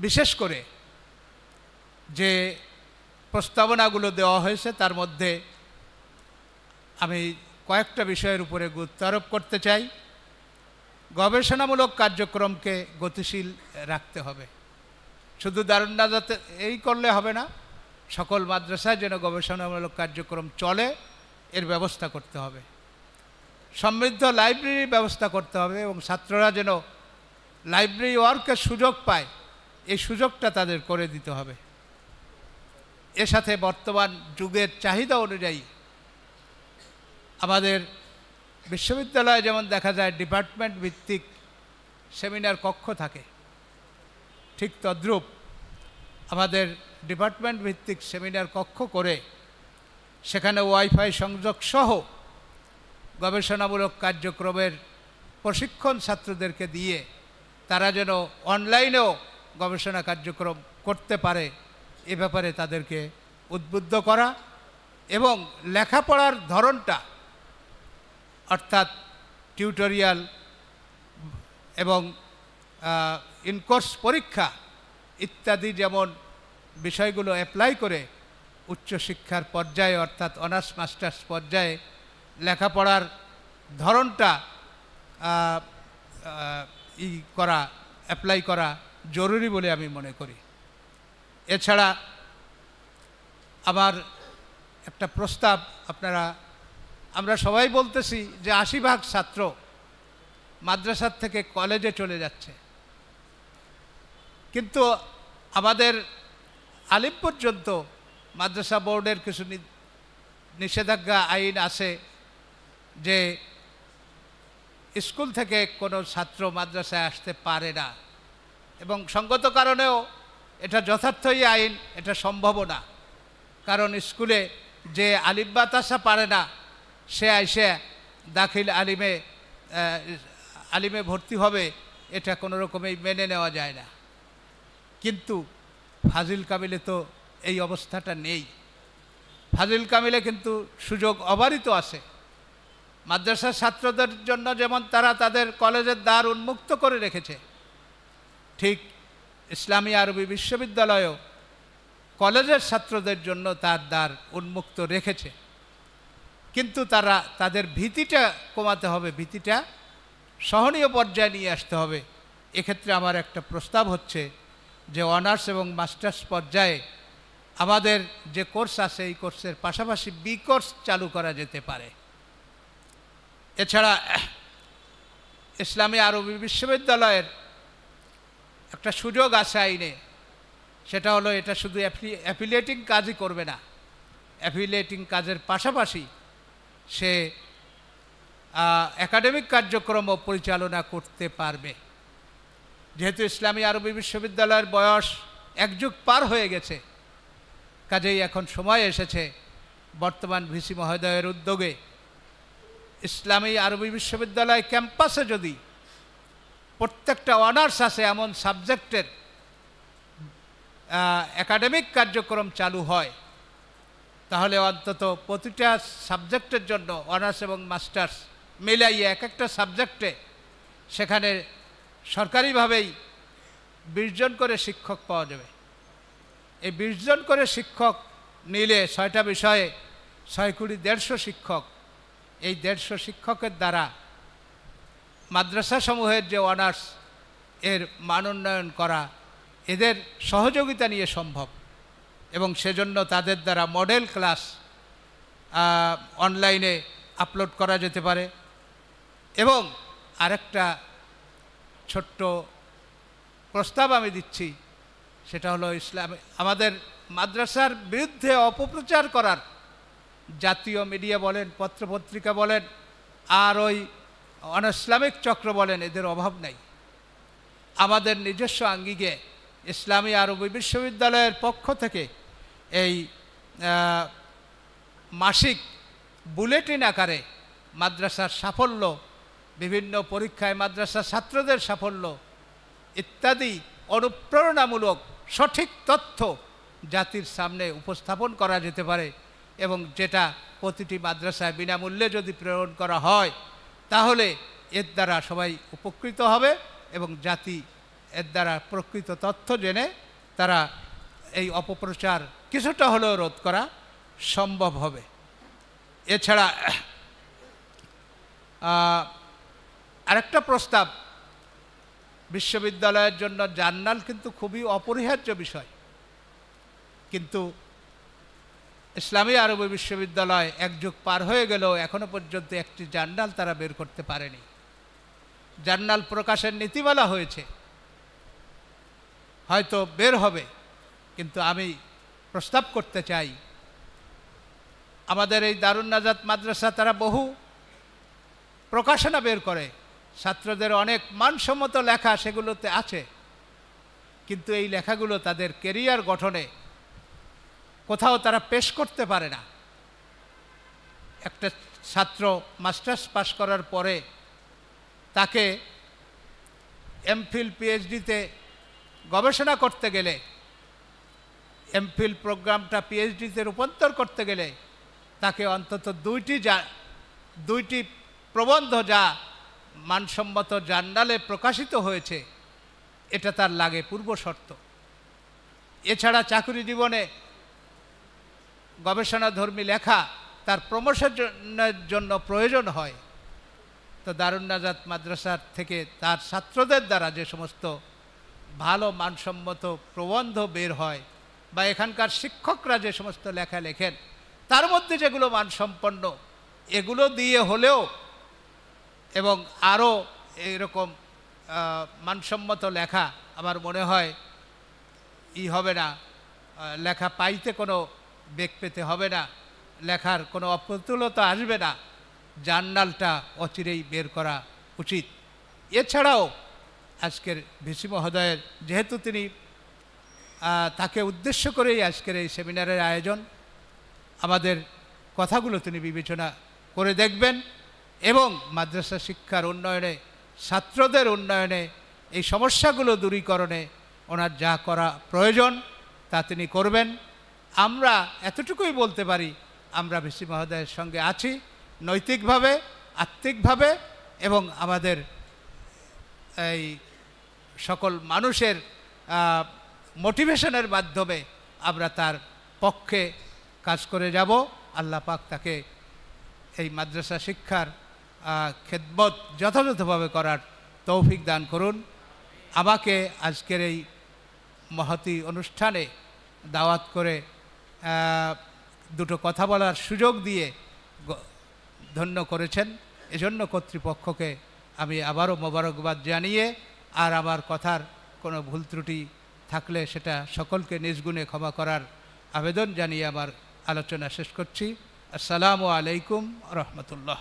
বিশেষ করে যে প্রস্তাবনাগুলো দেওয়া হয়েছে তার মধ্যে আমি কয়েকটা বিষয়ের উপরে গুরুত্ব আরোপ করতে চাই। গবেষণামূলক কার্যক্রমকে গতিশীল রাখতে হবে। শুধু দারুন নাজাতে এই করলে হবে না, সকল মাদ্রাসায় যেন গবেষণামূলক কার্যক্রম চলে এর ব্যবস্থা করতে হবে। সমৃদ্ধ লাইব্রেরির ব্যবস্থা করতে হবে এবং ছাত্ররা যেন লাইব্রেরি ওয়ার্কের সুযোগ পায় এই সুযোগটা তাদের করে দিতে হবে। এর সাথে বর্তমান যুগের চাহিদা অনুযায়ী আমাদের বিশ্ববিদ্যালয়ে যেমন দেখা যায় ডিপার্টমেন্ট ভিত্তিক সেমিনার কক্ষ থাকে, ঠিক তদ্রূপ আমাদের ডিপার্টমেন্ট ভিত্তিক সেমিনার কক্ষ করে সেখানে ওয়াইফাই সংযোগ সহ গবেষণামূলক কার্যক্রমের প্রশিক্ষণ ছাত্রদেরকে দিয়ে তারা যেন অনলাইনেও গবেষণা কার্যক্রম করতে পারে এ ব্যাপারে তাদেরকে উদ্বুদ্ধ করা এবং লেখাপড়ার ধরনটা অর্থাৎ টিউটোরিয়াল এবং ইনকোর্স পরীক্ষা ইত্যাদি যেমন বিষয়গুলো অ্যাপ্লাই করে উচ্চশিক্ষার পর্যায়ে অর্থাৎ অনার্স মাস্টার্স পর্যায়ে লেখাপড়ার ধরনটা অ্যাপ্লাই করা জরুরি বলে আমি মনে করি। এছাড়া আমার একটা প্রস্তাব, আমরা সবাই বলতেছি যে ৮০% ছাত্র মাদ্রাসার থেকে কলেজে চলে যাচ্ছে, কিন্তু আমাদের আলিম পর্যন্ত মাদ্রাসা বোর্ডের কিছু নিষেধাজ্ঞা আইন আছে যে স্কুল থেকে কোনো ছাত্র মাদ্রাসায় আসতে পারে না এবং সঙ্গত কারণেও এটা যথার্থই আইন, এটা সম্ভবও না। কারণ স্কুলে যে আলিম বাতাসা পারে না সে আইসে দাখিল আলিমে ভর্তি হবে, এটা কোনো রকমেই মেনে নেওয়া যায় না। কিন্তু ফাজিল কামিলে তো এই অবস্থাটা নেই। ফাজিল কামিলে কিন্তু সুযোগ অবারিত আছে। মাদ্রাসার ছাত্রদের জন্য যেমন তারা তাদের কলেজের দ্বার উন্মুক্ত করে রেখেছে, ঠিক ইসলামী আরবি বিশ্ববিদ্যালয়েও কলেজের ছাত্রদের জন্য তার দ্বার উন্মুক্ত রেখেছে। কিন্তু তাদের ভীতিটা কমাতে হবে, ভীতিটা সহনীয় পর্যায়ে নিয়ে আসতে হবে। এক্ষেত্রে আমার একটা প্রস্তাব হচ্ছে যে অনার্স এবং মাস্টার্স পর্যায়ে আমাদের যে কোর্স আছে এই কোর্সের পাশাপাশি বি কোর্স চালু করা যেতে পারে। এছাড়া ইসলামী আরবি বিশ্ববিদ্যালয়ের একটা সুযোগ আছে আইনে, সেটা হলো এটা শুধু অ্যাফিলিয়েটিং কাজই করবে না, অ্যাফিলিয়েটিং কাজের পাশাপাশি সে একাডেমিক কার্যক্রমও পরিচালনা করতে পারবে। যেহেতু ইসলামী আরবি বিশ্ববিদ্যালয়ের বয়স 1 যুগ পার হয়ে গেছে, কাজেই এখন সময় এসেছে বর্তমান ভিসি মহোদয়ের উদ্যোগে ইসলামী আরবি বিশ্ববিদ্যালয় ক্যাম্পাসে যদি প্রত্যেকটা অনার্স আছে এমন সাবজেক্টের একাডেমিক কার্যক্রম চালু হয়, তাহলে অন্তত প্রতিটা সাবজেক্টের জন্য অনার্স এবং মাস্টার্স মিলাইয়ে এক একটা সাবজেক্টে সেখানে সরকারিভাবেই 20 জন করে শিক্ষক পাওয়া যাবে। এই 20 জন করে শিক্ষক নিলে 6টা বিষয়ে 6 কোটি 150 শিক্ষক, এই 150 শিক্ষকের দ্বারা মাদ্রাসাসমূহের যে অনার্স এর মান উন্নয়ন করা এদের সহযোগিতা নিয়ে সম্ভব এবং সেজন্য তাদের দ্বারা মডেল ক্লাস অনলাইনে আপলোড করা যেতে পারে। এবং আরেকটা ছোট্ট প্রস্তাব আমি দিচ্ছি, সেটা হলো আমাদের মাদ্রাসার বিরুদ্ধে অপপ্রচার করার জাতীয় মিডিয়া বলেন, পত্রপত্রিকা বলেন, আর ওই অনইসলামিক চক্র বলেন, এদের অভাব নাই। আমাদের নিজস্ব আঙ্গিকে ইসলামী আরবি বিশ্ববিদ্যালয়ের পক্ষ থেকে এই মাসিক বুলেটিন আকারে মাদ্রাসার সাফল্য, বিভিন্ন পরীক্ষায় মাদ্রাসার ছাত্রদের সাফল্য ইত্যাদি অনুপ্রেরণামূলক সঠিক তথ্য জাতির সামনে উপস্থাপন করা যেতে পারে এবং যেটা প্রতিটি মাদ্রাসায় বিনামূল্যে যদি প্রেরণ করা হয় তাহলে এর দ্বারা সবাই উপকৃত হবে এবং জাতি এর দ্বারা প্রকৃত তথ্য জেনে তারা এই অপপ্রচার কিছুটা হলেও রোধ করা সম্ভব হবে। এছাড়া আরেকটা প্রস্তাব, বিশ্ববিদ্যালয়ের জন্য জার্নাল কিন্তু খুবই অপরিহার্য বিষয়, কিন্তু ইসলামী আরবি বিশ্ববিদ্যালয় এক যুগ পার হয়ে গেলেও এখনো পর্যন্ত একটি জার্নাল তারা বের করতে পারেনি। জার্নাল প্রকাশের নীতিমালা হয়েছে, হয়তো বের হবে, কিন্তু আমি প্রস্তাব করতে চাই আমাদের এই দারুন নাজাত মাদ্রাসা তারা বহু প্রকাশনা বের করে, ছাত্রদের অনেক মানসম্মত লেখা সেগুলোতে আছে, কিন্তু এই লেখাগুলো তাদের কেরিয়ার গঠনে কোথাও তারা পেশ করতে পারে না। একটা ছাত্র মাস্টার্স পাস করার পরে তাকে এমফিল পিএইচডিতে গবেষণা করতে গেলে, এমফিল প্রোগ্রামটা পিএইচডিতে রূপান্তর করতে গেলে তাকে অন্তত দুইটি প্রবন্ধ যা মানসম্মত জার্নালে প্রকাশিত হয়েছে এটা তার লাগে পূর্ব শর্ত। এছাড়া চাকরি জীবনে গবেষণাধর্মী লেখা তার প্রমোশনের জন্য প্রয়োজন হয়। তো দারুন নাজাত মাদ্রাসার থেকে তার ছাত্রদের দ্বারা যে সমস্ত ভালো মানসম্মত প্রবন্ধ বের হয় বা এখানকার শিক্ষকরা যে সমস্ত লেখা লেখেন তার মধ্যে যেগুলো মানসম্পন্ন এগুলো দিয়ে হলেও এবং আরও এইরকম মানসম্মত লেখা আমার মনে হয় হবে না, লেখা পাইতে কোনো বেগ পেতে হবে না, লেখার কোনো অপ্রতুলতা আসবে না, জার্নালটা অচিরেই বের করা উচিত। এছাড়াও আজকের ভিসি মহোদয়ের যেহেতু তিনি তাকে উদ্দেশ্য করেই আজকের এই সেমিনারের আয়োজন, আমাদের কথাগুলো তিনি বিবেচনা করে দেখবেন এবং মাদ্রাসা শিক্ষার উন্নয়নে, ছাত্রদের উন্নয়নে, এই সমস্যাগুলো দূরীকরণে ওনার যা করা প্রয়োজন তা তিনি করবেন। আমরা এতটুকুই বলতে পারি, আমরা ভিসি মহোদয়ের সঙ্গে আছি নৈতিকভাবে, আত্মিকভাবে এবং আমাদের এই সকল মানুষের মোটিভেশনের মাধ্যমে আমরা তার পক্ষে কাজ করে যাব। আল্লাহ পাক তাকে এই মাদ্রাসা শিক্ষার খেদমত যথাযথভাবে করার তৌফিক দান করুন। আমাকে আজকের এই মহতী অনুষ্ঠানে দাওয়াত করে দুটো কথা বলার সুযোগ দিয়ে ধন্য করেছেন, এজন্য কর্তৃপক্ষকে আমি আবারও মোবারকবাদ জানিয়ে আর আমার কথার কোনো ভুল ত্রুটি থাকলে সেটা সকলকে নিজ গুণে ক্ষমা করার আবেদন জানিয়ে আমার আলোচনা শেষ করছি। আসসালামু আলাইকুম রহমতুল্লাহ।